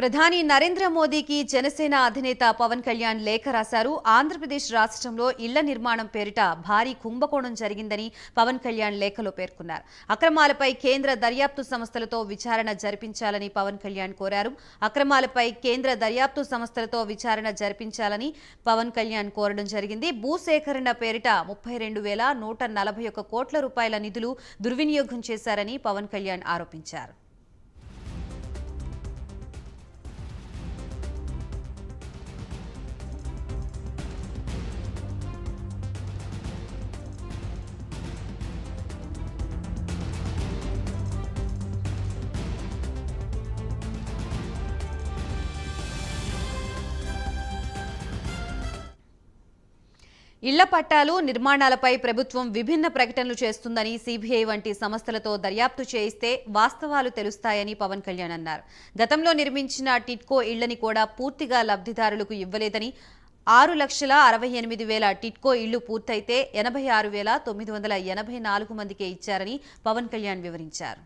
ప్రధాని నరేంద్ర మోదీకి జనసేన అధినేత పవన్ కళ్యాణ్ లేఖ రాశారు. ఆంధ్రప్రదేశ్ రాష్ట్రంలో ఇళ్ల నిర్మాణం పేరిట భారీ కుంభకోణం జరిగిందని పవన్ కళ్యాణ్ లేఖలో పేర్కొన్నారు. అక్రమాలపై కేంద్ర దర్యాప్తు సంస్థలతో విచారణ జరిపించాలని పవన్ కళ్యాణ్ కోరారు. అక్రమాలపై కేంద్ర దర్యాప్తు సంస్థలతో విచారణ జరిపించాలని పవన్ కళ్యాణ్ కోరడం జరిగింది. భూసేకరణ పేరిట 32,141 కోట్ల రూపాయల నిధులు దుర్వినియోగం చేశారని పవన్ కళ్యాణ్ ఆరోపించారు. ఇళ్ల పట్టాలు నిర్మాణాలపై ప్రభుత్వం విభిన్న ప్రకటనలు చేస్తుందని సీబీఐ వంటి సంస్థలతో దర్యాప్తు చేయిస్తే వాస్తవాలు తెలుస్తాయని పవన్ కళ్యాణ్ అన్నారు. గతంలో నిర్మించిన టిడ్కో ఇళ్లని కూడా పూర్తిగా లబ్ధిదారులకు ఇవ్వలేదని, 6,68,000 టిడ్కో ఇళ్లు పూర్తయితే 86,984 మందికే ఇచ్చారని పవన్ కళ్యాణ్ వివరించారు.